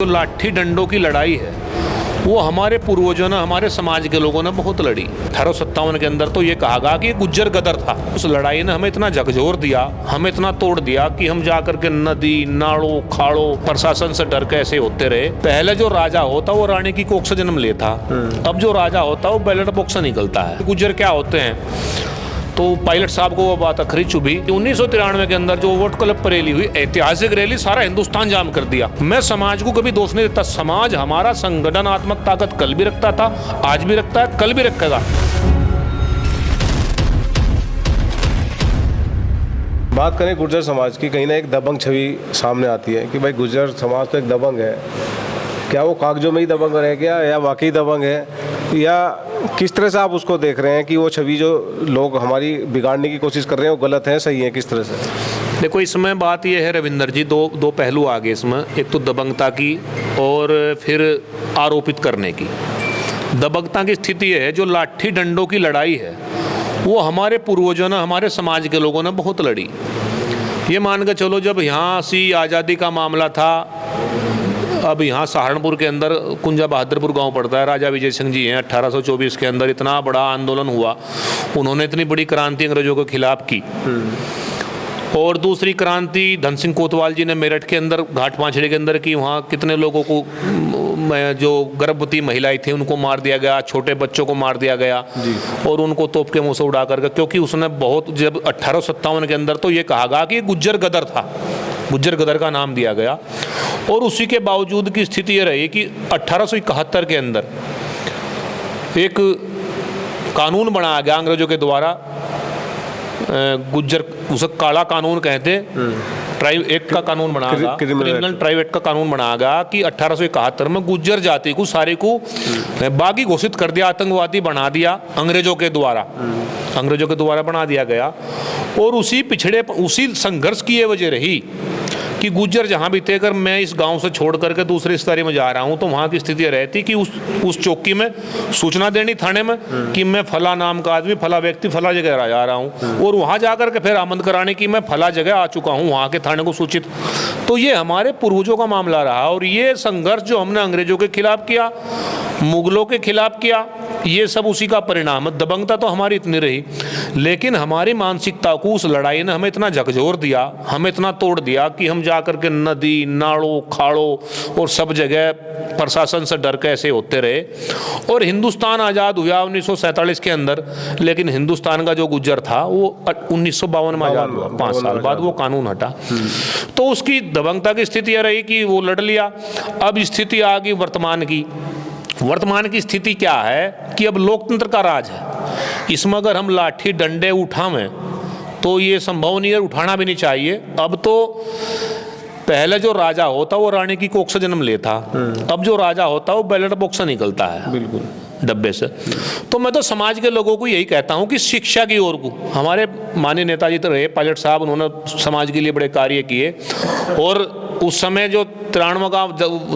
जो लाठी डंडों की लड़ाई है वो हमारे पूर्वजों ने, हमारे समाज के लोगों ने बहुत लड़ी। 1857 के अंदर तो ये कहा गया कि ये गुज्जर गदर था। उस लड़ाई ने हमें इतना झकझोर दिया, हमें इतना तोड़ दिया कि हम जाकर के नदी नालों खाड़ों प्रशासन से डर के ऐसे होते रहे। पहले जो राजा होता वो रानी की कोख से जन्म लेता, अब जो राजा होता वो बैलेट बॉक्स से निकलता है। गुज्जर क्या होते हैं तो पायलट साहब को वो बात अखरी चुभी। 1993 के अंदर जो वोट क्लब पर रैली हुई, ऐतिहासिक रैली, सारा हिंदुस्तान जाम कर दिया। मैं समाज को कभी दोष नहीं देता। समाज हमारा संगठनात्मक ताकत कल भी रखता था, आज भी रखता है, कल भी रखेगा। बात करें गुर्जर समाज की, कहीं ना एक दबंग छवि सामने आती है कि भाई गुर्जर समाज तो एक दबंग है। क्या वो कागजों में ही दबंग रह गया या वाकई दबंग है, या किस तरह से आप उसको देख रहे हैं कि वो छवि जो लोग हमारी बिगाड़ने की कोशिश कर रहे हैं वो गलत है, सही है, किस तरह से? देखो, इसमें बात ये है रविंदर जी, दो पहलू आ गए इसमें। एक तो दबंगता की और फिर आरोपित करने की। दबंगता की स्थिति है, जो लाठी डंडों की लड़ाई है वो हमारे पूर्वजों ने, हमारे समाज के लोगों ने बहुत लड़ी। ये मान के चलो, जब यहाँ सी आज़ादी का मामला था, अब यहाँ सहारनपुर के अंदर कुंजा बहादुरपुर गांव पड़ता है, राजा विजय सिंह जी हैं, 1824 के अंदर इतना बड़ा आंदोलन हुआ, उन्होंने इतनी बड़ी क्रांति अंग्रेजों के खिलाफ की। और दूसरी क्रांति धन सिंह कोतवाल जी ने मेरठ के अंदर घाट पांचड़े के अंदर की। वहाँ कितने लोगों को, जो गर्भवती महिलाएं थी उनको मार दिया गया, छोटे बच्चों को मार दिया गया और उनको तोप के मुंह से उड़ा करके, क्योंकि उसने बहुत, जब 1857 के अंदर तो ये कहा गया कि गुज्जर गदर था, गुज्जर गदर का नाम दिया गया। और उसी के बावजूद की स्थिति ये रही कि 1871 के अंदर एक कानून बनाया गया अंग्रेजों के द्वारा, गुज्जर, उसे काला कानून कहते, ट्राइब एक्ट का कानून बनाया गया, क्रिमिनल ट्राइब एक्ट का कानून बनाया गया कि 1871 में गुज्जर जाति को सारे को बागी घोषित कर दिया, आतंकवादी बना दिया अंग्रेजों के द्वारा बना दिया गया। और उसी संघर्ष की ये वजह रही कि गुज्जर जहाँ भी थे, अगर मैं इस गांव से छोड़ करके दूसरे रिश्तेदारी में जा रहा हूँ तो वहाँ की स्थिति रहती कि उस चौकी में सूचना देनी थाने में कि मैं फला नाम का आदमी, फला व्यक्ति फला जगह जा रहा हूँ, और वहाँ जा करके फिर आमंत्रण कराने की मैं फला जगह आ चुका हूँ, वहाँ के थाने को सूचित। तो ये हमारे पूर्वजों का मामला रहा। और ये संघर्ष जो हमने अंग्रेजों के खिलाफ किया, मुगलों के खिलाफ किया, ये सब उसी का परिणाम है। दबंगता तो हमारी इतनी रही, लेकिन हमारी मानसिकता को उस लड़ाई ने हमें इतना झकझोर दिया, हमें इतना तोड़ दिया कि हम जाकर के नदी नालों खाड़ों और सब जगह प्रशासन से डर के ऐसे होते रहे। और हिंदुस्तान आज़ाद हुआ 1947 के अंदर, लेकिन हिंदुस्तान का जो गुज्जर था वो 1952 में आज़ाद हुआ, 5 साल बाद वो कानून हटा। तो उसकी दबंगता की स्थिति यह रही कि वो लड़ लिया। अब स्थिति आ गई वर्तमान की स्थिति क्या है कि अब लोकतंत्र का राज है। इसमें अगर हम लाठी डंडे उठावें तो ये संभव नहीं है, उठाना भी नहीं चाहिए। अब तो पहले जो राजा होता वो रानी की कोख से जन्म लेता, अब जो राजा होता वो बैलेट बॉक्स से निकलता है, बिल्कुल डब्बे से। तो मैं तो समाज के लोगों को यही कहता हूं कि शिक्षा की ओर को, हमारे माननीय नेताजी तो रहे पायलट साहब, उन्होंने समाज के लिए बड़े कार्य किए। और उस समय जो 93 का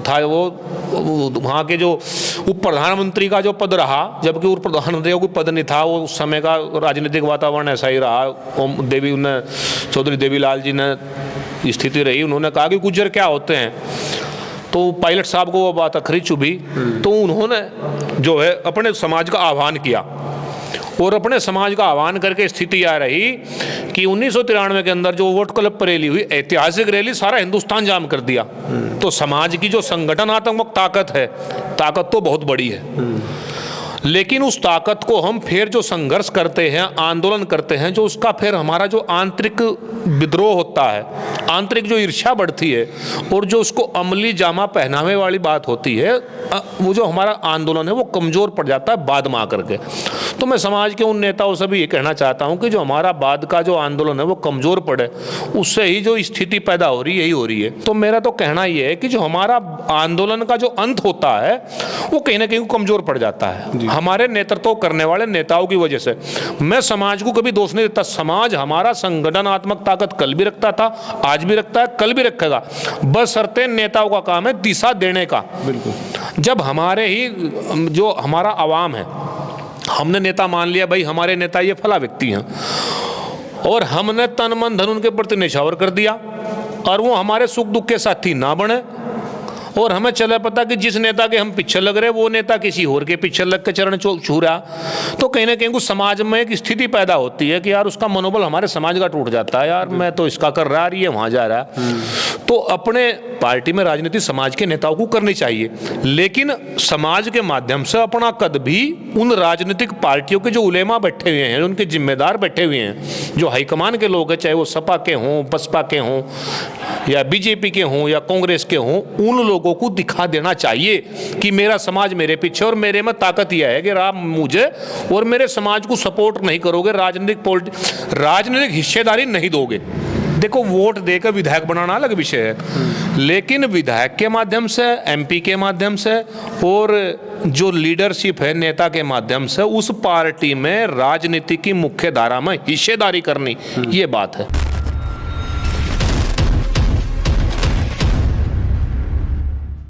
था वो वहाँ के जो उप प्रधानमंत्री का जो पद रहा, जबकि उप प्रधानमंत्री का कोई पद नहीं था, वो उस समय का राजनीतिक वातावरण ऐसा ही रहा। चौधरी देवीलाल जी ने स्थिति रही, उन्होंने कहा कि गुज्जर क्या होते हैं, तो पायलट साहब को वो बात अखरी चुभी। तो उन्होंने जो है अपने समाज का आह्वान किया, और अपने समाज का आह्वान करके स्थिति आ रही कि 1993 के अंदर जो वोट क्लब पर रैली हुई, ऐतिहासिक रैली, सारा हिंदुस्तान जाम कर दिया। तो समाज की जो संगठनात्मक ताकत है, ताकत तो बहुत बड़ी है, लेकिन उस ताकत को हम फिर जो संघर्ष करते हैं, आंदोलन करते हैं, जो उसका फिर हमारा जो आंतरिक विद्रोह होता है, आंतरिक जो ईर्ष्या बढ़ती है और जो उसको अमली जामा पहनावे वाली बात होती है, वो जो हमारा आंदोलन है वो कमज़ोर पड़ जाता है बाद में आकर के। तो मैं समाज के उन नेताओं से भी ये कहना चाहता हूँ कि जो हमारा बाद का जो आंदोलन है वो कमज़ोर पड़े, उससे ही जो स्थिति पैदा हो रही है, यही हो रही है। तो मेरा तो कहना ये है कि जो हमारा आंदोलन का जो अंत होता है वो कहीं ना कहीं कमज़ोर पड़ जाता है हमारे नेतृत्व करने वाले नेताओं की वजह से। मैं समाज को कभी दोष नहीं देता। समाज हमारा संगठनात्मक ताकत कल भी रखता था, आज भी रखता है, कल भी रखेगा। बस शर्तें नेताओं का काम है दिशा देने का। बिल्कुल। जब हमारे ही जो हमारा आवाम है, हमने नेता मान लिया, भाई हमारे नेता ये फला व्यक्ति हैं, और हमने तन मन धन उनके प्रति निछावर कर दिया, और वो हमारे सुख दुख के साथी ना बने, और हमें चला पता कि जिस नेता के हम पीछे लग रहे वो नेता किसी और के पीछे लग के चरण छू रहा, तो कहीं ना कहीं कुछ समाज में एक स्थिति पैदा होती है कि यार उसका मनोबल हमारे समाज का टूट जाता है, यार मैं तो इसका कर रहा, ये वहां जा रहा। तो अपने पार्टी में राजनीति समाज के नेताओं को करनी चाहिए, लेकिन समाज के माध्यम से अपना कद भी उन राजनीतिक पार्टियों के जो उलेमा बैठे हुए हैं, उनके जिम्मेदार बैठे हुए हैं, जो हाईकमान के लोग हैं, चाहे वो सपा के हों, बसपा के हों या बीजेपी के हों या कांग्रेस के हों, उन लोगों को दिखा देना चाहिए कि मेरा समाज मेरे पीछे और मेरे में ताकत यह है कि आप मुझे और मेरे समाज को सपोर्ट नहीं करोगे, राजनीतिक हिस्सेदारी नहीं दोगे। देखो, वोट देकर विधायक बनाना अलग विषय है, लेकिन विधायक के माध्यम से, एमपी के माध्यम से और जो लीडरशिप है नेता के माध्यम से उस पार्टी में राजनीति की मुख्य धारा में हिस्सेदारी करनी, ये बात है।